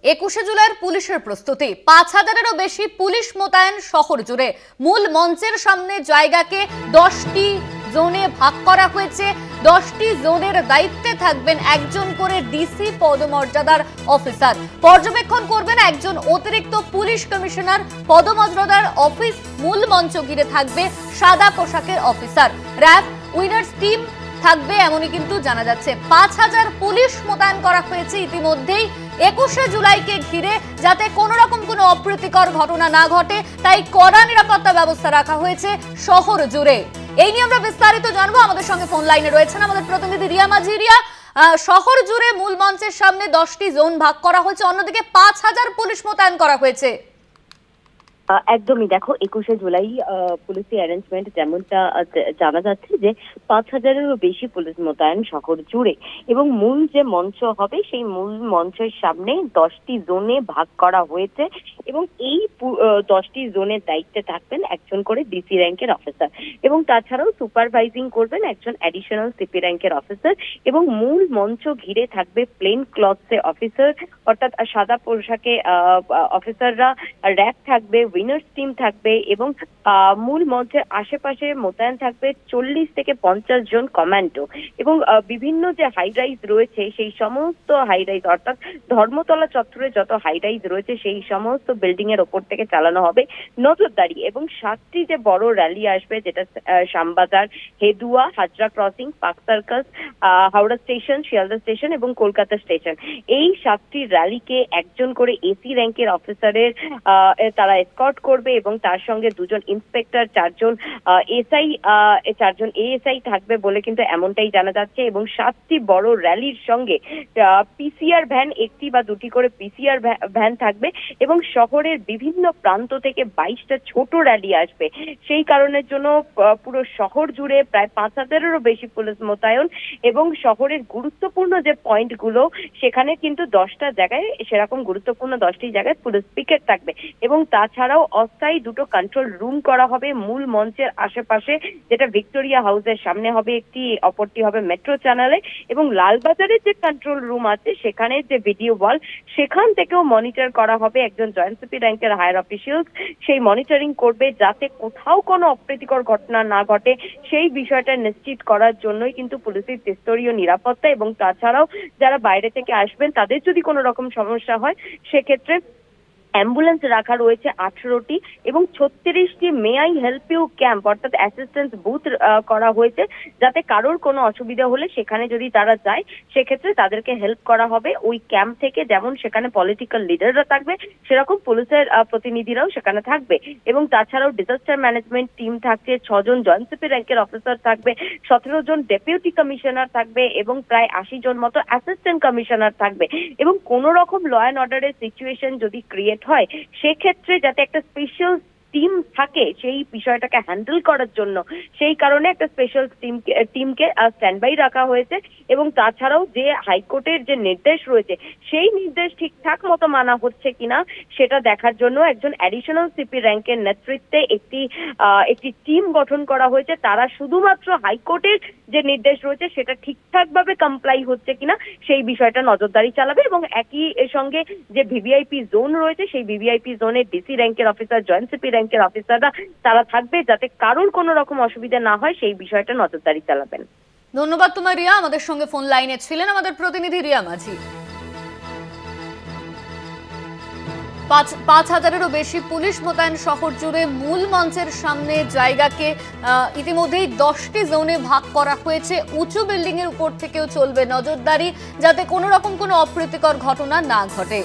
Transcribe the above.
21শে জুলাইয়ের পুলিশের প্রস্তুতি ৫,০০০-এরও বেশি পুলিশ মোতায়েন শহর জুড়ে। মূল মঞ্চের সামনে জায়গাকে 10টি জোনে ভাগ করা হয়েছে। 10টি জোনের দায়িত্বে থাকবেন একজন করে ডিসি পদমর্যাদার অফিসার। পর্যবেক্ষণ করবেন একজন অতিরিক্ত পুলিশ কমিশনার। পদমর্যাদার অফিস মূল মঞ্চ ঘিরে থাকবে সাদা পোশাকের অফিসার। র‍্যাব উইনার্স টিম থাকবে এমনই কিন্তু জানা যাচ্ছে। ৫,০০০ পুলিশ মোতায়েন করা হয়েছে ইতিমধ্যেই 21শে জুলাইকে ঘিরে, যাতে কোনো রকম কোনো অপ্রীতিকর ঘটনা না ঘটে, তাই কড়া নিরাপত্তা ব্যবস্থা রাখা হয়েছে শহর জুড়ে। এই নিয়ে আমরা বিস্তারিত জানবো। আমাদের সঙ্গে ফোন লাইনে রয়েছেন আমাদের প্রতিনিধি রিয়া মাঝি। রিয়া, শহর জুড়ে মূল মঞ্চের সামনে 10টি জোন ভাগ করা হয়েছে, অন্যদিকে ৫,০০০ পুলিশ মোতায়েন করা হয়েছে। একদমই, দেখো 21শে জুলাই পুলিশি অ্যারেঞ্জমেন্ট যেমনটা জানা যাচ্ছে যে ৫,০০০-এরও বেশি পুলিশ মোতায়েন শহর জুড়ে, এবং মূল যে মঞ্চ হবে সেই মূল মঞ্চের সামনে 10টি জোনে ভাগ করা হয়েছে, এবং এই 10টি জোনের দায়িত্বে থাকবেন একজন করে ডিসি র্যাঙ্কের অফিসার, এবং তাছাড়াও সুপারভাইজিং করবেন একজন অ্যাডিশনাল সিপি র্যাঙ্কের অফিসার, এবং মূল মঞ্চ ঘিরে থাকবে প্লেন ক্লথসে অফিসার, অর্থাৎ সাদা পোশাকে অফিসাররা। র‍্যাব থাকবে, উইনার্স টিম থাকবে, এবং মূল মঞ্চের আশেপাশে মোতায়েন থাকবে 40 থেকে 50 জন কমান্ডো, এবং বিভিন্ন যে হাই রাইজ রয়েছে সেই সমস্ত হাই রাইজ, অর্থাৎ ধর্মতলা চত্বরে যত হাই রাইজ রয়েছে সেই সমস্ত বিল্ডিং এর ওপর থেকে চালানো হবে নজরদারি। এবং 7টি যে বড় র্যালি আসবে, যেটা Shyambazar, Hedua, Hazra crossing, park circus, Howrah station, Sealdah station এবং কলকাতা স্টেশন, এই 7টি র্যালিকে একজন করে এসি র্যাঙ্কের অফিসারের তারা এসকর্ট করবে, এবং তার সঙ্গে 2 জন ইন্সপেক্টর, 4 জন এসআই, 4 জন এএসআই থাকবে বলে কিন্তু এমনটাই জানা যাচ্ছে। এবং 7টি বড় র্যালির সঙ্গে পিসিআর ভ্যান, 1টি বা 2টি করে পিসিআর ভ্যান থাকবে, এবং শহরের বিভিন্ন প্রান্ত থেকে 22টা ছোট র্যালি আসবে। সেই কারণের জন্য পুরো শহর জুড়ে প্রায় ৫,০০০-এরও বেশি পুলিশ মোতায়েন, এবং শহরের গুরুত্বপূর্ণ যে পয়েন্টগুলো সেখানে কিন্তু 10টা জায়গায়, সেরকম গুরুত্বপূর্ণ 10টি জায়গায় পুলিশ পিকেট থাকবে। এবং তাছাড়াও অস্থায়ী 2টো কন্ট্রোল রুম করা হবে মূল মঞ্চের আশেপাশে, যেটা ভিক্টোরিয়া হাউসের সামনে হবে একটি, অপরটি হবে মেট্রো চ্যানেলে, এবং লালবাজারের যে কন্ট্রোল রুম আছে সেখানে যে ভিডিও ওয়াল, সেখান থেকেও মনিটর করা হবে একজন জয়েন্ট সিপি র্যাঙ্কের হায়ার অফিসিয়ালস। সেই মনিটরিং করবে যাতে কোথাও কোনো অপ্রীতিকর ঘটনা না ঘটে, সেই বিষয়টা নিশ্চিত করার জন্যই কিন্তু পুলিশের ত্রিস্তরীয় নিরাপত্তা। এবং তাছাড়াও যারা বাইরে থেকে আসবেন তাদের যদি কোনো রকম সমস্যা হয় সেক্ষেত্রে অ্যাম্বুলেন্স রাখা রয়েছে 18টি, এবং 36টি May I help you camp, অর্থাৎ অ্যাসিস্ট্যান্স বুথ করা হয়েছে, যাতে কারোর কোনো অসুবিধা হলে সেখানে যদি তারা যায় সেক্ষেত্রে তাদেরকে হেল্প করা হবে ওই ক্যাম্প থেকে। যেমন সেখানে পলিটিক্যাল লিডাররা থাকবে, সেরকম পুলিশের প্রতিনিধিরাও সেখানে থাকবে। এবং তাছাড়াও ডিজাস্টার ম্যানেজমেন্ট টিম থাকছে, 6 জন জয়েন্ট সিপি র্যাঙ্কের অফিসার থাকবে, 17 জন ডেপুটি কমিশনার থাকবে, এবং প্রায় 80 জন মতো অ্যাসিস্ট্যান্ট কমিশনার থাকবে। এবং কোনো রকম ল অ্যান্ড অর্ডারের সিচুয়েশন যদি ক্রিয়েট হয় সেক্ষেত্রে যাতে একটা স্পেশাল টিম থাকে সেই বিষয়টাকে হ্যান্ডেল করার জন্য, সেই কারণে একটা স্পেশাল টিমকে স্ট্যান্ড বাই রাখা হয়েছে। এবং তাছাড়াও যে হাইকোর্টের যে নির্দেশ রয়েছে সেই নির্দেশ ঠিকঠাক মতো মানা হচ্ছে কিনা সেটা দেখার জন্য একজন অ্যাডিশনাল সিপি র্যাঙ্কের নেতৃত্বে একটি টিম গঠন করা হয়েছে। তারা শুধুমাত্র হাইকোর্টের যে নির্দেশ রয়েছে সেটা ঠিকঠাক ভাবে কমপ্লাই হচ্ছে কিনা সেই বিষয়টা নজরদারি চালাবে। এবং একই সঙ্গে যে ভিভিআইপি জোন রয়েছে সেই ভিভিআইপি জোনে ডিসি র্যাঙ্কের অফিসার, জয়েন্ট সিপি র্যাঙ্কের অফিসাররা তারা থাকবে, যাতে কারোর কোনো রকম অসুবিধা না হয় সেই বিষয়টা নজরদারি চালাবেন। ধন্যবাদ তোমার রিয়া। আমাদের সঙ্গে ফোন লাইনে ছিলেন আমাদের প্রতিনিধি রিয়া মাঝি। ৫,০০০-এরও বেশি পুলিশ মোতায়েন শহর জুড়ে। মূল মঞ্চের সামনে জায়গাকে ইতিমধ্যেই 10টি জোনে ভাগ করা হয়েছে। উঁচু বিল্ডিং এর উপর থেকেও চলবে নজরদারি, যাতে কোনো রকম কোনো অপ্রীতিকর ঘটনা না ঘটে।